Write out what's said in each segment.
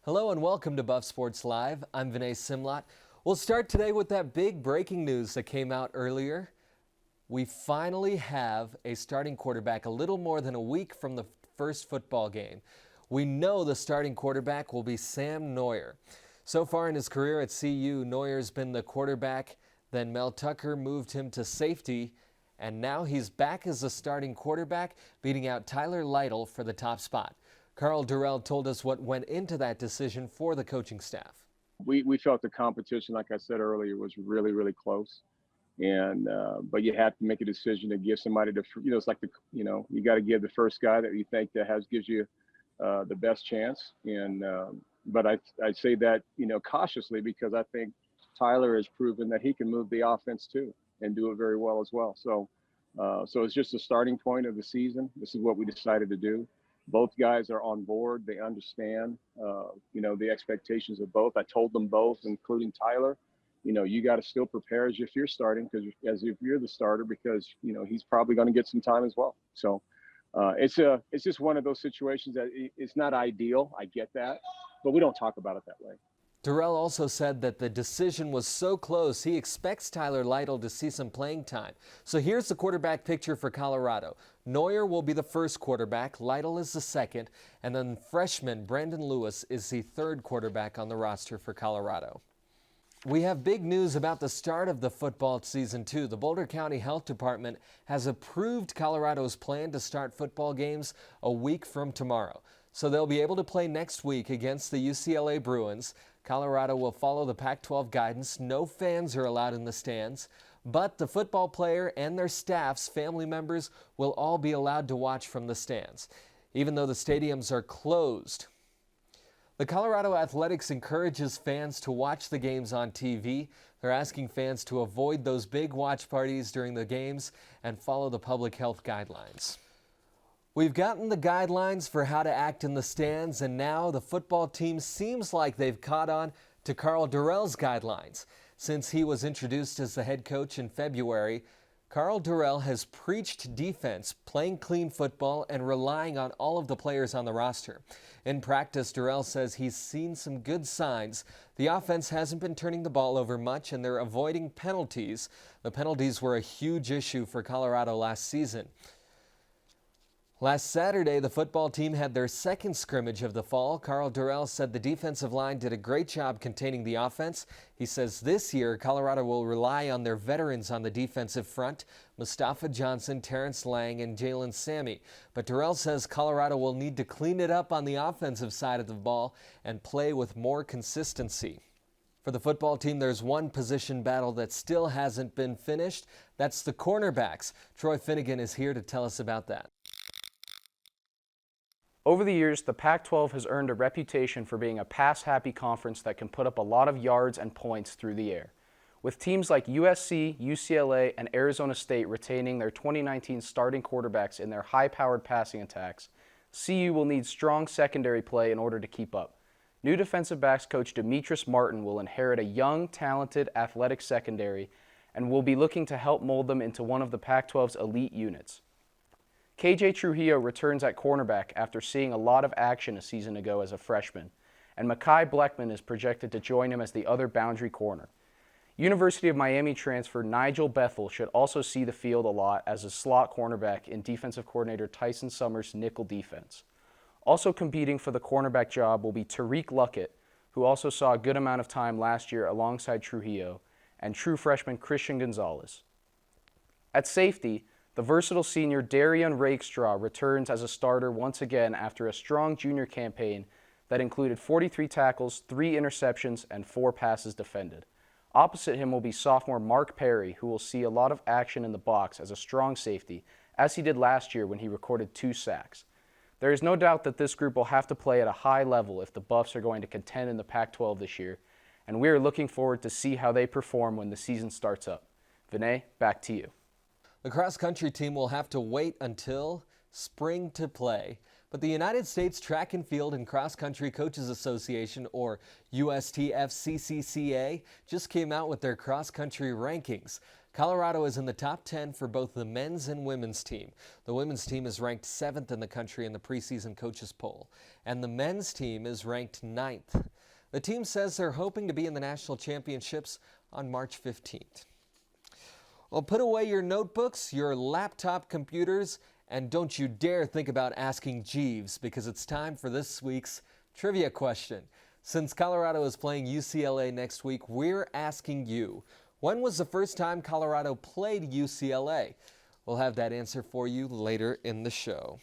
Hello and welcome to BuffSports Live. I'm Vinay Simlot. We'll start today with that big breaking news that came out earlier. We finally have a starting quarterback a little more than a week from the first football game. We know the starting quarterback will be Sam Neuer. So far in his career at CU, Neuer's been the quarterback, then Mel Tucker moved him to safety, and now he's back as the starting quarterback, beating out Tyler Lytle for the top spot. Karl Dorrell told us what went into that decision for the coaching staff. We felt the competition, like I said earlier, was really close, and but you have to make a decision to give somebody it's like you got to give the first guy that you think gives you the best chance. And but I say that cautiously, because I think Tyler has proven that he can move the offense too and do it very well as well. So it's just a starting point of the season. This is what we decided to do. Both guys are on board. They understand, the expectations of both. I told them both, including Tyler, you got to still prepare as if you're starting, as if you're the starter, because, he's probably going to get some time as well. So it's just one of those situations that it's not ideal. I get that, but we don't talk about it that way. Dorrell also said that the decision was so close, he expects Tyler Lytle to see some playing time. So here's the quarterback picture for Colorado. Neuer will be the first quarterback, Lytle is the second, and then freshman Brandon Lewis is the third quarterback on the roster for Colorado. We have big news about the start of the football season, too. The Boulder County Health Department has approved Colorado's plan to start football games a week from tomorrow. So they'll be able to play next week against the UCLA Bruins. Colorado will follow the Pac-12 guidance. No fans are allowed in the stands, but the football player and their staff's family members will all be allowed to watch from the stands, even though the stadiums are closed. The Colorado Athletics encourages fans to watch the games on TV. They're asking fans to avoid those big watch parties during the games and follow the public health guidelines. We've gotten the guidelines for how to act in the stands, and now the football team seems like they've caught on to Karl Dorrell's guidelines. Since he was introduced as the head coach in February, Karl Dorrell has preached defense, playing clean football, and relying on all of the players on the roster. In practice, Dorrell says he's seen some good signs. The offense hasn't been turning the ball over much, and they're avoiding penalties. The penalties were a huge issue for Colorado last season. Last Saturday, the football team had their second scrimmage of the fall. Karl Dorrell said the defensive line did a great job containing the offense. He says this year, Colorado will rely on their veterans on the defensive front, Mustafa Johnson, Terrence Lang, and Jalen Sammy. But Dorrell says Colorado will need to clean it up on the offensive side of the ball and play with more consistency. For the football team, there's one position battle that still hasn't been finished. That's the cornerbacks. Troy Finnegan is here to tell us about that. Over the years, the Pac-12 has earned a reputation for being a pass-happy conference that can put up a lot of yards and points through the air. With teams like USC, UCLA, and Arizona State retaining their 2019 starting quarterbacks in their high-powered passing attacks, CU will need strong secondary play in order to keep up. New defensive backs coach Demetrius Martin will inherit a young, talented, athletic secondary and will be looking to help mold them into one of the Pac-12's elite units. KJ Trujillo returns at cornerback after seeing a lot of action a season ago as a freshman, and Mekhi Blackman is projected to join him as the other boundary corner. University of Miami transfer Nigel Bethel should also see the field a lot as a slot cornerback in defensive coordinator Tyson Summers' nickel defense. Also competing for the cornerback job will be Tariq Luckett, who also saw a good amount of time last year alongside Trujillo, and true freshman Christian Gonzalez. At safety, the versatile senior Darian Rakestraw returns as a starter once again after a strong junior campaign that included 43 tackles, 3 interceptions, and 4 passes defended. Opposite him will be sophomore Mark Perry, who will see a lot of action in the box as a strong safety, as he did last year when he recorded 2 sacks. There is no doubt that this group will have to play at a high level if the Buffs are going to contend in the Pac-12 this year, and we are looking forward to see how they perform when the season starts up. Vinay, back to you. The cross-country team will have to wait until spring to play, but the United States Track and Field and Cross-Country Coaches Association, or USTFCCCA, just came out with their cross-country rankings. Colorado is in the top 10 for both the men's and women's team. The women's team is ranked 7th in the country in the preseason coaches poll, and the men's team is ranked 9th. The team says they're hoping to be in the national championships on March 15th. Well, put away your notebooks, your laptop computers, and don't you dare think about asking Jeeves, because it's time for this week's trivia question. Since Colorado is playing UCLA next week, we're asking you, when was the first time Colorado played UCLA? We'll have that answer for you later in the show.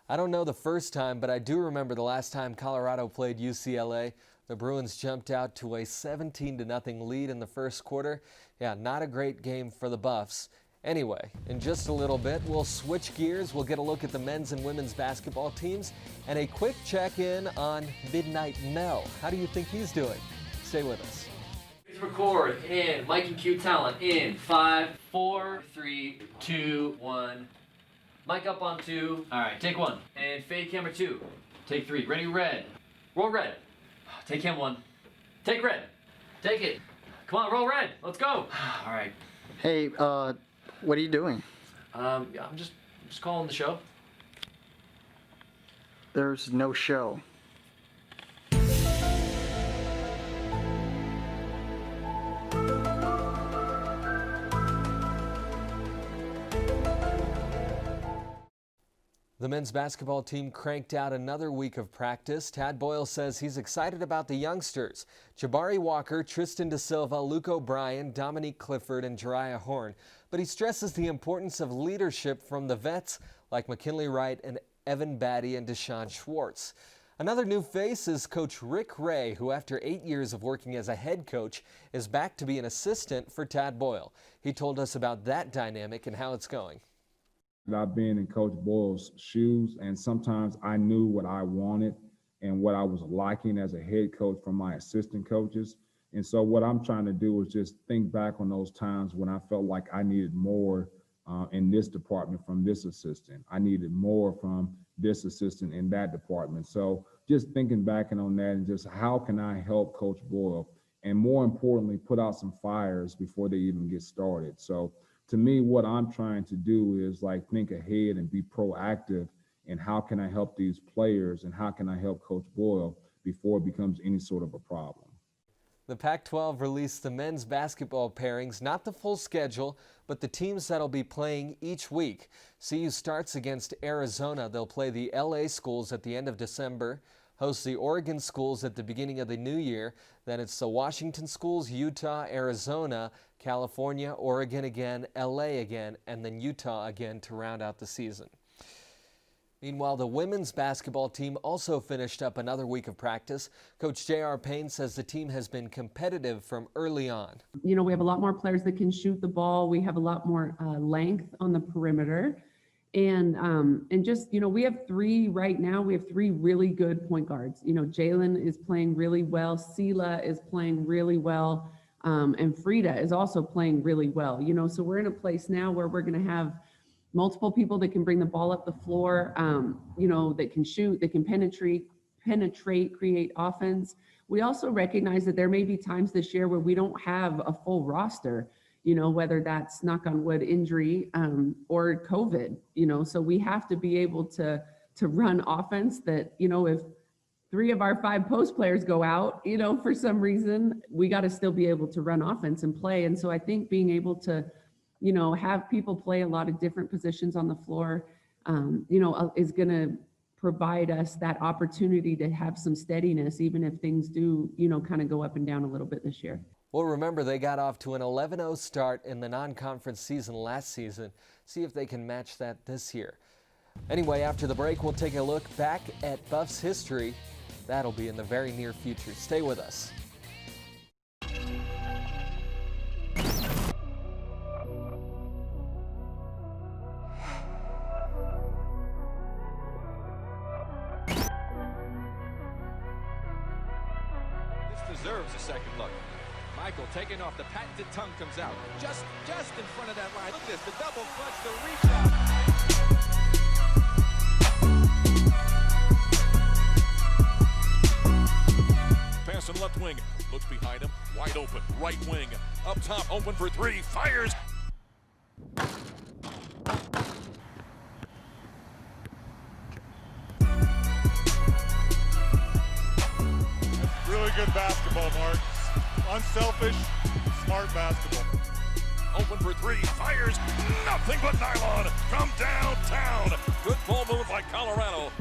I don't know the first time, but I do remember the last time Colorado played UCLA. The Bruins jumped out to a 17-0 lead in the first quarter. Yeah, not a great game for the Buffs. Anyway, in just a little bit, we'll switch gears. We'll get a look at the men's and women's basketball teams and a quick check-in on Midnight Mel. How do you think he's doing? Stay with us. Record in Mike and Q Talent in 5, 4, 3, 2, 1. Mic up on 2. All right, take 1. And fade camera 2. Take 3. Ready, red. Roll red. Take cam 1. Take red. Take it. Come on, roll red. Let's go. All right. Hey, what are you doing? I'm just calling the show. There's no show. The men's basketball team cranked out another week of practice. Tad Boyle says he's excited about the youngsters. Jabari Walker, Tristan Da Silva, Luke O'Brien, Dominique Clifford, and Jariah Horn. But he stresses the importance of leadership from the vets like McKinley Wright and Evan Batty and Deshaun Schwartz. Another new face is Coach Rick Ray, who after 8 years of working as a head coach is back to be an assistant for Tad Boyle. He told us about that dynamic and how it's going. I've been in Coach Boyle's shoes, and sometimes I knew what I wanted and what I was liking as a head coach from my assistant coaches. And so what I'm trying to do is just think back on those times when I felt like I needed more in this department from this assistant. I needed more from this assistant in that department. So just thinking back on that and just how can I help Coach Boyle, and more importantly, put out some fires before they even get started. So to me, what I'm trying to do is like think ahead and be proactive in how can I help these players and how can I help Coach Boyle before it becomes any sort of a problem. The Pac-12 released the men's basketball pairings, not the full schedule, but the teams that'll be playing each week. CU starts against Arizona. They'll play the LA schools at the end of December, host the Oregon schools at the beginning of the new year. Then it's the Washington schools, Utah, Arizona, California, Oregon again, LA again, and then Utah again to round out the season. Meanwhile, the women's basketball team also finished up another week of practice. Coach J.R. Payne says the team has been competitive from early on. You know, we have a lot more players that can shoot the ball. We have a lot more length on the perimeter. And just, you know, we have 3 right now. We have 3 really good point guards. You know, Jalen is playing really well. Sela is playing really well. And Frida is also playing really well. You know, so we're in a place now where we're going to have multiple people that can bring the ball up the floor, you know, that can shoot, that can penetrate, create offense. We also recognize that there may be times this year where we don't have a full roster, you know, whether that's knock on wood injury or COVID, you know, so we have to be able to run offense that, you know, if 3 of our 5 post players go out, you know, for some reason, we got to still be able to run offense and play. And so I think being able to, you know, have people play a lot of different positions on the floor, you know, is going to provide us that opportunity to have some steadiness, even if things do, you know, kind of go up and down a little bit this year. Well, remember, they got off to an 11-0 start in the non-conference season last season. See if they can match that this year. Anyway, after the break, we'll take a look back at Buffs history. That'll be in the very near future. Stay with us. This deserves a second look. Michael taking off, the patented tongue comes out. Just in front of that line. Look at this, the double clutch, the rebound. Pass on left wing, looks behind him, Wide open, right wing, up top, open for three, fires. Really good basketball, Mark. Unselfish, smart basketball. Open for three, fires, nothing but nylon from downtown. Good ball move by Colorado.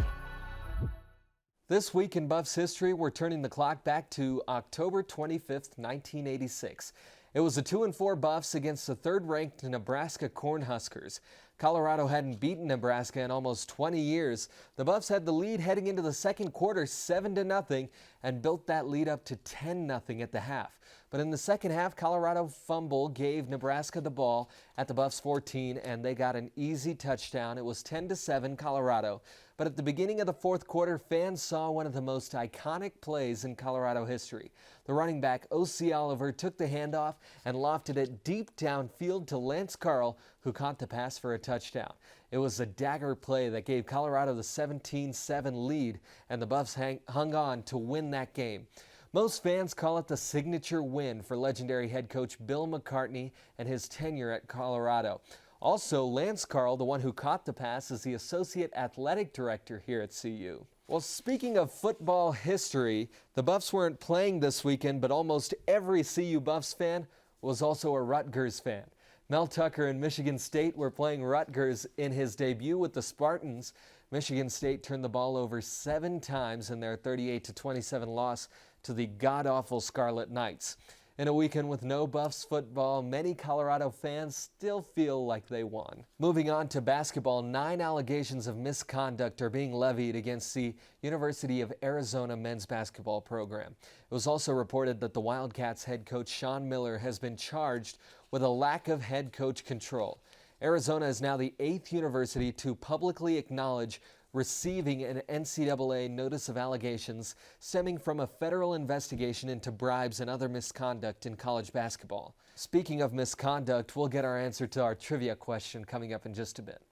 This week in Buffs history, we're turning the clock back to October 25th, 1986. It was the 2-4 Buffs against the third-ranked Nebraska Cornhuskers. Colorado hadn't beaten Nebraska in almost 20 years. The Buffs had the lead heading into the second quarter 7-0 and built that lead up to 10-0 at the half. But in the second half, Colorado fumble gave Nebraska the ball at the Buffs 14 and they got an easy touchdown. It was 10-7 Colorado. But at the beginning of the fourth quarter, fans saw one of the most iconic plays in Colorado history. The running back, O.C. Oliver, took the handoff and lofted it deep downfield to Lance Carl, who caught the pass for a touchdown. It was a dagger play that gave Colorado the 17-7 lead, and the Buffs hung on to win that game. Most fans call it the signature win for legendary head coach Bill McCartney and his tenure at Colorado. Also, Lance Carl, the one who caught the pass, is the Associate Athletic Director here at CU. Well, speaking of football history, the Buffs weren't playing this weekend, but almost every CU Buffs fan was also a Rutgers fan. Mel Tucker and Michigan State were playing Rutgers in his debut with the Spartans. Michigan State turned the ball over 7 times in their 38-27 loss to the god-awful Scarlet Knights. In a weekend with no Buffs football, many Colorado fans still feel like they won. Moving on to basketball, 9 allegations of misconduct are being levied against the University of Arizona men's basketball program. It was also reported that the Wildcats head coach Sean Miller has been charged with a lack of head coach control. Arizona is now the 8th university to publicly acknowledge receiving an NCAA notice of allegations stemming from a federal investigation into bribes and other misconduct in college basketball. Speaking of misconduct, we'll get our answer to our trivia question coming up in just a bit.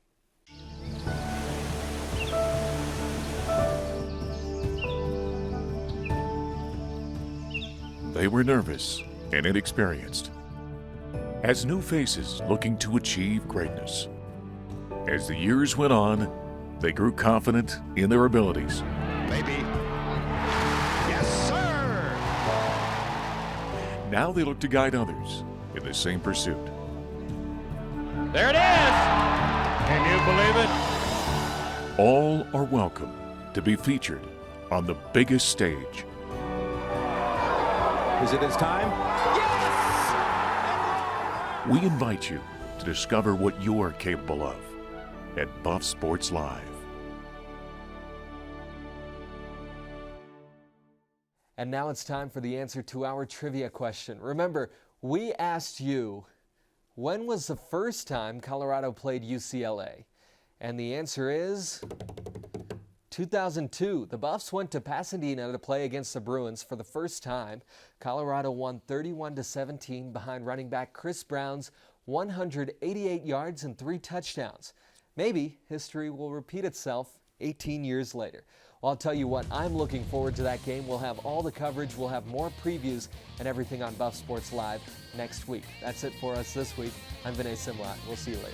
They were nervous and inexperienced, as new faces looking to achieve greatness. As the years went on, they grew confident in their abilities. Maybe. Yes, sir! Now they look to guide others in the same pursuit. There it is! Can you believe it? All are welcome to be featured on the biggest stage. Is it his time? We invite you to discover what you're capable of at BuffSports Live. And now it's time for the answer to our trivia question. Remember, we asked you, when was the first time Colorado played UCLA? And the answer is 2002. The Buffs went to Pasadena to play against the Bruins for the first time. Colorado won 31-17 behind running back Chris Brown's 188 yards and 3 touchdowns. Maybe history will repeat itself 18 years later. Well, I'll tell you what, I'm looking forward to that game. We'll have all the coverage, we'll have more previews and everything on BuffSports Live next week. That's it for us this week. I'm Vinay Simlat. We'll see you later.